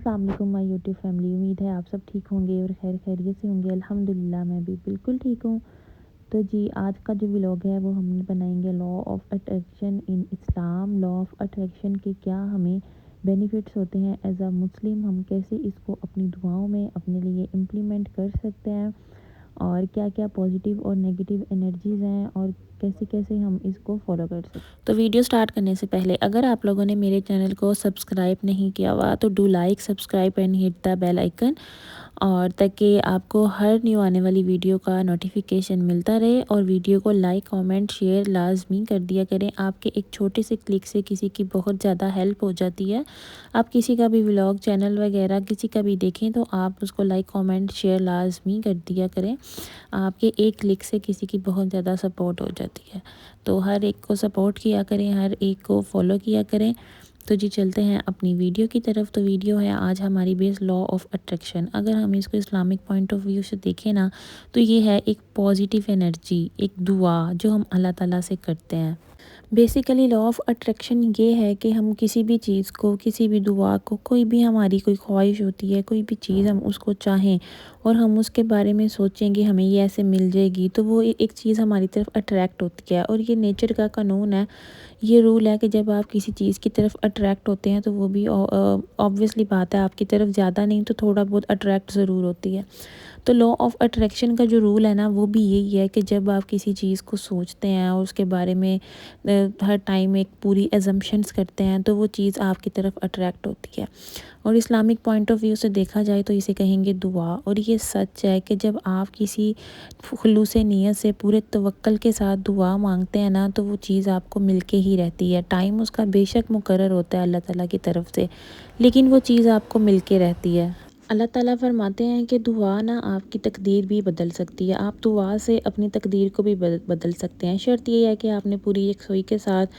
السلام علیکم مائی YouTube family, امید ہے آپ سب ٹھیک ہوں گے اور خیر خیریت سے ہوں گے۔ الحمدللہ میں بھی بالکل ٹھیک ہوں۔ تو جی آج کا جو ولاگ ہے وہ ہم بنائیں گے law of attraction in Islam. Law of attraction کے کیا ہمیں بینیفٹس ہوتے ہیں ایز اے مسلم، ہم کیسے اس کو اپنی دعاؤں میں اپنے لیے امپلیمنٹ کر سکتے ہیں، اور کیا کیا پازیٹیو اور نیگیٹیو انرجیز ہیں، اور کیسے کیسے ہم اس کو فالو کر سکتے ہیں۔ تو ویڈیو سٹارٹ کرنے سے پہلے اگر آپ لوگوں نے میرے چینل کو سبسکرائب نہیں کیا ہوا تو do like subscribe and hit the bell icon, اور تاکہ آپ کو ہر نیو آنے والی ویڈیو کا نوٹیفیکیشن ملتا رہے، اور ویڈیو کو لائک کامنٹ شیئر لازمی کر دیا کریں۔ آپ کے ایک چھوٹے سے کلک سے کسی کی بہت زیادہ ہیلپ ہو جاتی ہے۔ آپ کسی کا بھی ولاگ چینل وغیرہ کسی کا بھی دیکھیں تو آپ اس کو لائک کامنٹ شیئر لازمی کر دیا کریں۔ آپ کے ایک کلک سے کسی کی بہت زیادہ سپورٹ ہو جاتی ہے، تو ہر ایک کو سپورٹ کیا کریں، ہر ایک کو فالو کیا کریں۔ تو جی چلتے ہیں اپنی ویڈیو کی طرف۔ تو ویڈیو ہے آج ہماری بیس لا آف اٹریکشن۔ اگر ہم اس کو اسلامک پوائنٹ آف ویو سے دیکھیں نا تو یہ ہے ایک پازیٹیو انرجی، ایک دعا جو ہم اللہ تعالیٰ سے کرتے ہیں۔ بیسیکلی لا آف اٹریکشن یہ ہے کہ ہم کسی بھی چیز کو، کسی بھی دعا کو، کوئی بھی ہماری کوئی خواہش ہوتی ہے، کوئی بھی چیز ہم اس کو چاہیں اور ہم اس کے بارے میں سوچیں گے ہمیں یہ ایسے مل جائے گی، تو وہ ایک چیز ہماری طرف اٹریکٹ ہوتی ہے۔ اور یہ نیچر کا قانون ہے، یہ رول ہے کہ جب آپ کسی چیز کی طرف اٹریکٹ ہوتے ہیں تو وہ بھی آبویسلی بات ہے آپ کی طرف زیادہ نہیں تو تھوڑا بہت اٹریکٹ ضرور ہوتی ہے۔ تو لا آف اٹریکشن کا جو رول ہے نا وہ بھی یہی ہے کہ جب آپ کسی چیز کو سوچتے ہیں اور اس کے بارے میں ہر ٹائم ایک پوری ایزمپشنز کرتے ہیں تو وہ چیز آپ کی طرف اٹریکٹ ہوتی ہے۔ اور اسلامک پوائنٹ آف ویو سے دیکھا جائے تو اسے کہیں گے دعا، اور یہ سچ ہے کہ جب آپ کسی خلوص نیت سے پورے توکل کے ساتھ دعا مانگتے ہیں نا تو وہ چیز آپ کو مل کے ہی رہتی ہے۔ ٹائم اس کا بے شک مقرر ہوتا ہے اللہ تعالیٰ کی طرف سے، لیکن وہ چیز آپ کو مل کے رہتی ہے۔ اللہ تعالیٰ فرماتے ہیں کہ دعا نا آپ کی تقدیر بھی بدل سکتی ہے، آپ دعا سے اپنی تقدیر کو بھی بدل سکتے ہیں۔ شرط یہ ہے کہ آپ نے پوری یکسوئی کے ساتھ،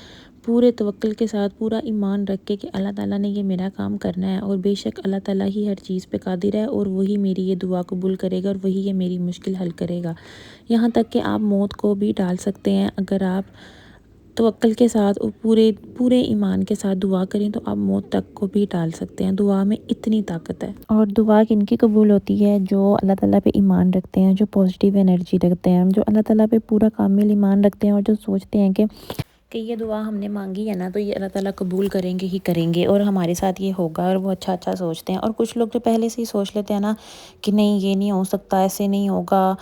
پورے توکل کے ساتھ، پورا ایمان رکھ کے کہ اللہ تعالیٰ نے یہ میرا کام کرنا ہے، اور بے شک اللہ تعالیٰ ہی ہر چیز پہ قادر ہے، اور وہی میری یہ دعا قبول کرے گا، اور وہی یہ میری مشکل حل کرے گا۔ یہاں تک کہ آپ موت کو بھی ٹال سکتے ہیں اگر آپ توکل کے ساتھ اور پورے ایمان کے ساتھ دعا کریں تو آپ موت تک کو بھی ٹال سکتے ہیں۔ دعا میں اتنی طاقت ہے۔ اور دعا کن کی قبول ہوتی ہے؟ جو اللہ تعالیٰ پہ ایمان رکھتے ہیں، جو پازیٹیو انرجی رکھتے ہیں، جو اللہ تعالیٰ پہ پورا کامل ایمان رکھتے ہیں، اور جو سوچتے ہیں کہ یہ دعا ہم نے مانگی ہے نا تو یہ اللہ تعالیٰ قبول کریں گے ہی کریں گے، اور ہمارے ساتھ یہ ہوگا، اور وہ اچھا اچھا سوچتے ہیں۔ اور کچھ لوگ جو پہلے سے ہی سوچ لیتے ہیں نا کہ نہیں یہ نہیں ہو سکتا، ایسے نہیں ہوگا،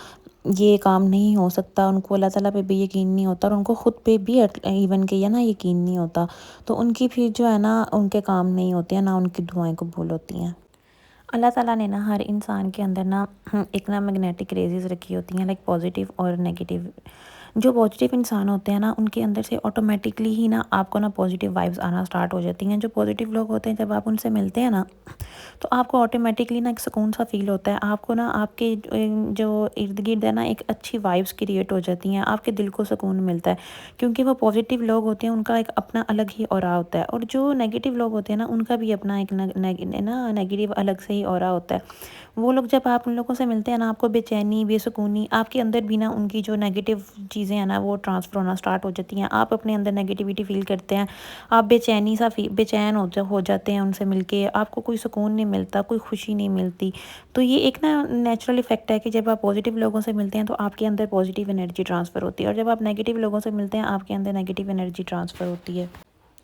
یہ کام نہیں ہو سکتا، ان کو اللہ تعالیٰ پہ بھی یقین نہیں ہوتا، اور ان کو خود پہ بھی ایون کہ نا یقین نہیں ہوتا، تو ان کی پھر جو ہے نا ان کے کام نہیں ہوتے ہیں، نہ ان کی دعائیں قبول ہوتی ہیں۔ اللہ تعالیٰ نے نا ہر انسان کے اندر نا ایک نا میگنیٹک ریزز رکھی ہوتی ہیں، لائک پازیٹیو اور نیگیٹیو۔ جو پازیٹیو انسان ہوتے ہیں نا ان کے اندر سے آٹومیٹکلی ہی نا آپ کو نا پازیٹیو وائبز آنا سٹارٹ ہو جاتی ہیں۔ جو پازیٹیو لوگ ہوتے ہیں جب آپ ان سے ملتے ہیں نا تو آپ کو آٹومیٹکلی نا ایک سکون سا فیل ہوتا ہے، آپ کو نا آپ کے جو ارد گرد ہے نا ایک اچھی وائبز کریٹ ہو جاتی ہیں، آپ کے دل کو سکون ملتا ہے، کیونکہ وہ پازیٹیو لوگ ہوتے ہیں ان کا ایک اپنا الگ ہی اورا ہوتا ہے، اور جو نیگیٹیو لوگ ہوتے ہیں نا ان کا بھی اپنا ایک نیگیٹیو الگ سے ہی اورا ہوتا ہے۔ وہ لوگ جب آپ ان لوگوں سے ملتے ہیں نا آپ کو بے چینی، بے سکونی، آپ کے اندر بھی نا ان کی جو نیگیٹیو چیزیں ہیں نا وہ ٹرانسفر ہونا سٹارٹ ہو جاتی ہیں، آپ اپنے اندر نیگیٹیوٹی فیل کرتے ہیں، آپ بے چین ہو جاتے ہیں ان سے مل کے، آپ کو کوئی سکون نہیں ملتا، کوئی خوشی نہیں ملتی۔ تو یہ ایک نا نیچرل ایفیکٹ ہے کہ جب آپ پازیٹیو لوگوں سے ملتے ہیں تو آپ کے اندر پازیٹیو انرجی ٹرانسفر ہوتی ہے، اور جب آپ نیگیٹیو لوگوں سے ملتے ہیں آپ کے اندر نیگیٹیو انرجی ٹرانسفر ہوتی ہے۔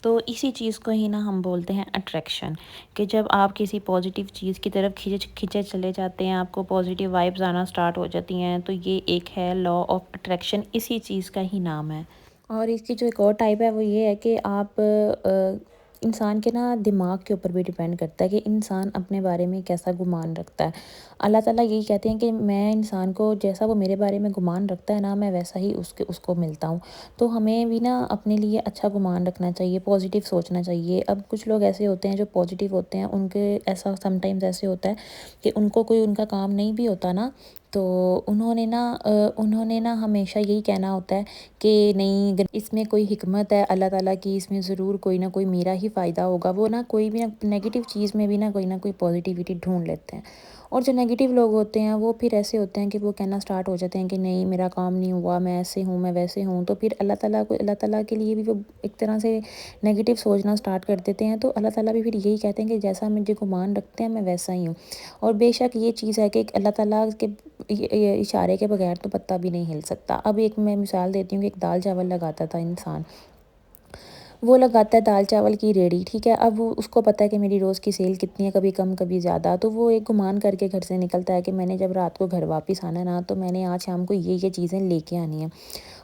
تو اسی چیز کو ہی نا ہم بولتے ہیں اٹریکشن، کہ جب آپ کسی پازیٹیو چیز کی طرف کھینچے چلے جاتے ہیں، آپ کو پازیٹیو وائبز آنا سٹارٹ ہو جاتی ہیں، تو یہ ایک ہے لا آف اٹریکشن، اسی چیز کا ہی نام ہے۔ اور اس کی جو ایک اور ٹائپ ہے وہ یہ ہے کہ آپ انسان کے نا دماغ کے اوپر بھی ڈیپینڈ کرتا ہے کہ انسان اپنے بارے میں کیسا گمان رکھتا ہے۔ اللہ تعالیٰ یہی کہتے ہیں کہ میں انسان کو جیسا وہ میرے بارے میں گمان رکھتا ہے نا میں ویسا ہی اس کو ملتا ہوں۔ تو ہمیں بھی نا اپنے لیے اچھا گمان رکھنا چاہیے، پازیٹیو سوچنا چاہیے۔ اب کچھ لوگ ایسے ہوتے ہیں جو پازیٹیو ہوتے ہیں، ان کے ایسا سم ٹائمز ایسے ہوتا ہے کہ ان کو کوئی ان کا کام نہیں بھی ہوتا نا تو انہوں نے نا ہمیشہ یہی کہنا ہوتا ہے کہ نہیں اس میں کوئی حکمت ہے اللہ تعالیٰ کی، اس میں ضرور کوئی نہ کوئی میرا ہی فائدہ ہوگا۔ وہ نا کوئی بھی نیگیٹیو چیز میں بھی نا کوئی پازیٹیوٹی ڈھونڈ لیتے ہیں، اور جو نیگیٹو لوگ ہوتے ہیں وہ پھر ایسے ہوتے ہیں کہ وہ کہنا سٹارٹ ہو جاتے ہیں کہ نہیں میرا کام نہیں ہوا، میں ایسے ہوں، میں ویسے ہوں، تو پھر اللہ تعالیٰ کے لیے بھی وہ ایک طرح سے نیگیٹو سوچنا سٹارٹ کر دیتے ہیں، تو اللہ تعالیٰ بھی پھر یہی کہتے ہیں کہ جیسا مجھے گمان رکھتے ہیں میں ویسا ہی ہوں۔ اور بے شک یہ چیز ہے کہ اللہ تعالیٰ کے اشارے کے بغیر تو پتہ بھی نہیں ہل سکتا۔ اب ایک میں مثال دیتی ہوں کہ ایک دال چاول لگاتا تھا انسان، وہ لگاتا ہے دال چاول کی ریڑھی، ٹھیک ہے، اب وہ اس کو پتہ ہے کہ میری روز کی سیل کتنی ہے، کبھی کم کبھی زیادہ، تو وہ ایک گمان کر کے گھر سے نکلتا ہے کہ میں نے جب رات کو گھر واپس آنا نا تو میں نے آج شام کو یہ چیزیں لے کے آنی ہیں۔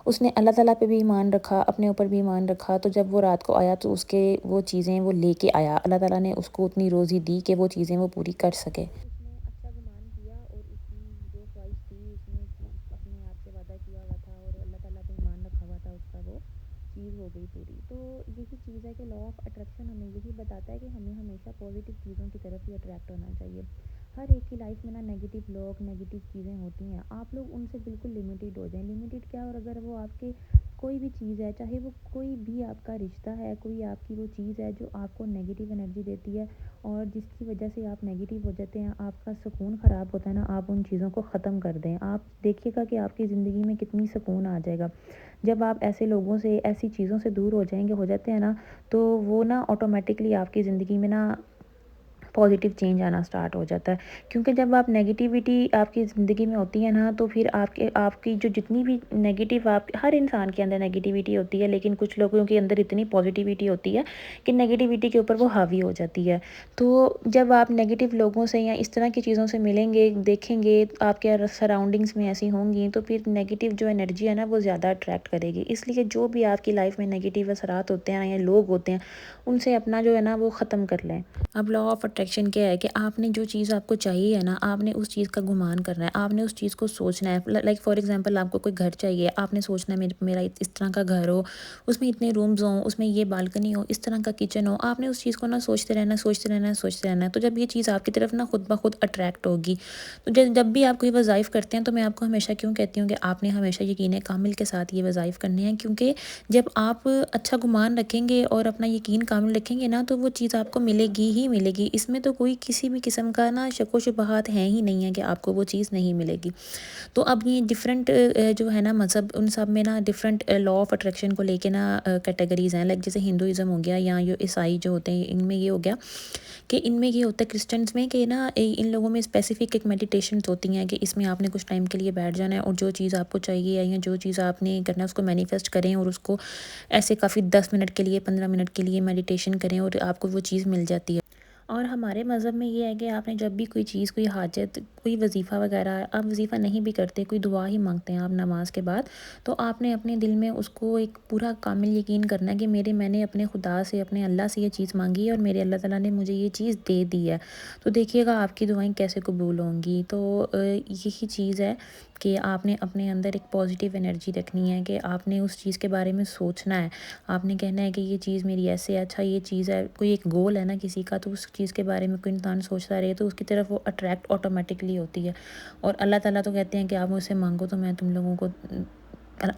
اس نے اللہ تعالیٰ پہ بھی ایمان رکھا، اپنے اوپر بھی ایمان رکھا، تو جب وہ رات کو آیا تو اس کے وہ چیزیں وہ لے کے آیا، اللہ تعالیٰ نے اس کو اتنی روزی دی کہ وہ چیزیں وہ پوری کر سکے۔ اس نے اچھا گمان کیا اور اس کی جو خواہش تھی اس نے اپنے آپ سے وعدہ کیا ہوا تھا اور اللہ تعالیٰ پہ ایمان رکھا ہوا تھا، اس کا وہ چیز ہو گئی پوری۔ تو یہی چیز ہے کہ لا آف اٹریکشن ہمیں یہی بتاتا ہے کہ ہمیں ہمیشہ پازیٹیو چیزوں کی طرف ہی اٹریکٹ ہونا چاہیے۔ ہر ایک کی لائف میں نا نیگیٹو لوگ، نیگیٹو چیزیں ہوتی ہیں، آپ لوگ ان سے بالکل لمیٹیڈ ہو جائیں۔ لمیٹیڈ کیا، اور اگر وہ آپ کے کوئی بھی چیز ہے، چاہے وہ کوئی بھی آپ کا رشتہ ہے، کوئی آپ کی وہ چیز ہے جو آپ کو نیگیٹو انرجی دیتی ہے اور جس کی وجہ سے آپ نیگیٹو ہو جاتے ہیں، آپ کا سکون خراب ہوتا ہے نا، آپ ان چیزوں کو ختم کر دیں۔ آپ دیکھیے گا کہ آپ کی زندگی میں کتنی سکون آ جائے گا جب آپ ایسے لوگوں سے، ایسی چیزوں سے دور ہو جاتے ہیں نا، تو وہ نا آٹومیٹکلی آپ کی زندگی میں نا پازیٹیو چینج آنا سٹارٹ ہو جاتا ہے، کیونکہ جب آپ نیگیٹیوٹی آپ کی زندگی میں ہوتی ہے نا تو پھر آپ کی جو جتنی بھی نیگیٹیو، ہر انسان کے اندر نیگیٹیوٹی ہوتی ہے، لیکن کچھ لوگوں کے اندر اتنی پازیٹیوٹی ہوتی ہے کہ نیگیٹیوٹی کے اوپر وہ حاوی ہو جاتی ہے۔ تو جب آپ نیگیٹیو لوگوں سے یا اس طرح کی چیزوں سے ملیں گے، دیکھیں گے، آپ کے سراؤنڈنگس میں ایسی ہوں گی، تو پھر نیگیٹیو جو انرجی ہے نا وہ زیادہ اٹریکٹ کرے گی۔ اس لیے جو بھی آپ کی لائف میں نیگیٹیو اثرات ہوتے ہیں یا لوگ ہوتے ہیں، ان سے اپنا جو ہے نا وہ ختم کر لیں۔ اب لا آف اٹریکشن کیا ہے کہ آپ نے جو چیز آپ کو چاہیے ہے نا، آپ نے اس چیز کا گمان کرنا ہے، آپ نے اس چیز کو سوچنا ہے۔ لائک فار ایگزامپل آپ کو کوئی گھر چاہیے، آپ نے سوچنا ہے میرا اس طرح کا گھر ہو، اس میں اتنے رومز ہوں، اس میں یہ بالکنی ہو، اس طرح کا کچن ہو، آپ نے اس چیز کو نا سوچتے رہنا، سوچتے رہنا، سوچتے رہنا ہے۔ تو جب یہ چیز آپ کی طرف نا خود بخود اٹریکٹ ہوگی، تو جب بھی آپ کوئی وظائف کرتے ہیں تو میں آپ کو ہمیشہ کیوں کہتی ہوں کہ آپ نے ہمیشہ یقین کامل کے ساتھ یہ وظائف کرنے ہیں، کیونکہ جب آپ اچھا گمان رکھیں گے اور اپنا یقین کامل رکھیں گے نا تو وہ چیز آپ کو ملے گی ہی ملے گی۔ اس میں تو کوئی کسی بھی قسم کا نا شک و شبہات ہیں ہی نہیں ہے کہ آپ کو وہ چیز نہیں ملے گی۔ تو اب یہ ڈفرینٹ جو ہے نا مذہب، ان سب میں نا ڈفرینٹ لا آف اٹریکشن کو لے کے نا کیٹیگریز ہیں، لائک جیسے ہندوازم ہو گیا یا جو عیسائی جو ہوتے ہیں، ان میں یہ ہو گیا کہ ان میں یہ ہوتا ہے کرسچنس میں کہ نا ان لوگوں میں اسپیسیفک ایک میڈیٹیشنز ہوتی ہیں کہ اس میں آپ نے کچھ ٹائم کے لیے بیٹھ جانا ہے اور جو چیز آپ کو چاہیے یا جو چیز آپ نے کرنا ہے اس کو مینیفیسٹ کریں اور اس کو ایسے کافی 10 منٹ کے لیے، 15 منٹ کے لیے میڈیٹیشن کریں اور آپ کو وہ چیز مل جاتی ہے۔ اور ہمارے مذہب میں یہ ہے کہ آپ نے جب بھی کوئی چیز، کوئی حاجت، کوئی وظیفہ وغیرہ، آپ وظیفہ نہیں بھی کرتے، کوئی دعا ہی مانگتے ہیں آپ نماز کے بعد، تو آپ نے اپنے دل میں اس کو ایک پورا کامل یقین کرنا ہے کہ میں نے اپنے خدا سے، اپنے اللہ سے یہ چیز مانگی ہے اور میرے اللہ تعالیٰ نے مجھے یہ چیز دے دی ہے۔ تو دیکھیے گا آپ کی دعائیں کیسے قبول ہوں گی۔ تو یہی چیز ہے کہ آپ نے اپنے اندر ایک پازیٹیو انرجی رکھنی ہے کہ آپ نے اس چیز کے بارے میں سوچنا ہے، آپ نے کہنا ہے کہ یہ چیز میری ایسے اچھا، یہ چیز ہے، کوئی ایک گول ہے نا کسی کا، تو اس چیز کے بارے میں کوئی انسان سوچتا رہے تو اس کی طرف وہ اٹریکٹ آٹومیٹکلی ہوتی ہے۔ اور اللہ تعالیٰ تو کہتے ہیں کہ آپ مجھ سے مانگو تو میں تم لوگوں کو،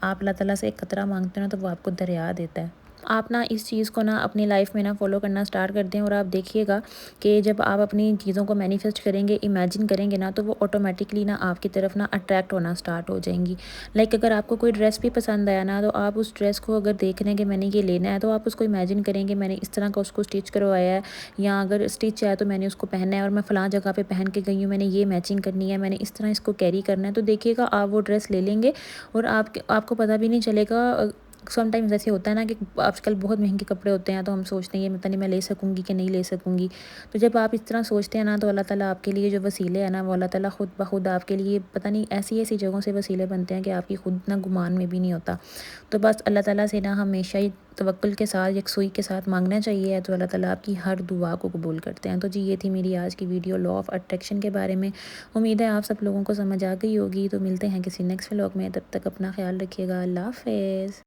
آپ اللہ تعالیٰ سے ایک قطرہ مانگتے ہو نا تو وہ آپ کو دریا دیتا ہے۔ آپ نا اس چیز کو نا اپنی لائف میں نا فالو کرنا سٹارٹ کر دیں اور آپ دیکھیے گا کہ جب آپ اپنی چیزوں کو مینیفیسٹ کریں گے، امیجن کریں گے نا، تو وہ آٹومیٹکلی نا آپ کی طرف نا اٹریکٹ ہونا سٹارٹ ہو جائیں گی۔ لائک اگر آپ کو کوئی ڈریس بھی پسند آیا نا، تو آپ اس ڈریس کو اگر دیکھ رہے ہیں کہ میں نے یہ لینا ہے، تو آپ اس کو امیجن کریں کہ میں نے اس طرح کا اس کو اسٹچ کروایا ہے، یا اگر اسٹچ ہے تو میں نے اس کو پہننا ہے اور میں فلاں جگہ پہ پہن کے گئی ہوں، میں نے یہ میچنگ کرنی ہے، میں نے اس طرح اس کو کیری کرنا ہے، تو دیکھیے گا آپ وہ ڈریس لے لیں گے اور آپ کو پتہ بھی نہیں چلے گا۔ سم ٹائمز ایسے ہوتا ہے نا کہ آج کل بہت مہنگے کپڑے ہوتے ہیں تو ہم سوچتے ہیں یہ پتہ نہیں میں لے سکوں گی کہ نہیں لے سکوں گی، تو جب آپ اس طرح سوچتے ہیں نا تو اللہ تعالیٰ آپ کے لیے جو وسیلے ہیں نا، وہ اللہ تعالیٰ خود بخود آپ کے لیے پتہ نہیں ایسی جگہوں سے وسیلے بنتے ہیں کہ آپ کی خود نہ گمان میں بھی نہیں ہوتا۔ تو بس اللہ تعالیٰ سے نا ہمیشہ ہی توکل کے ساتھ، یکسوئی کے ساتھ مانگنا چاہیے، تو اللہ تعالیٰ آپ کی ہر دعا کو قبول کرتے ہیں۔ تو جی یہ تھی میری آج کی ویڈیو لا آف اٹریکشن کے بارے میں۔ امید ہے آپ سب لوگوں کو سمجھ آ گئی ہوگی، تو ملتے ہیں کسی نیکسٹ ولاگ میں، تب تک اپنا خیال رکھیے گا، اللہ حافظ۔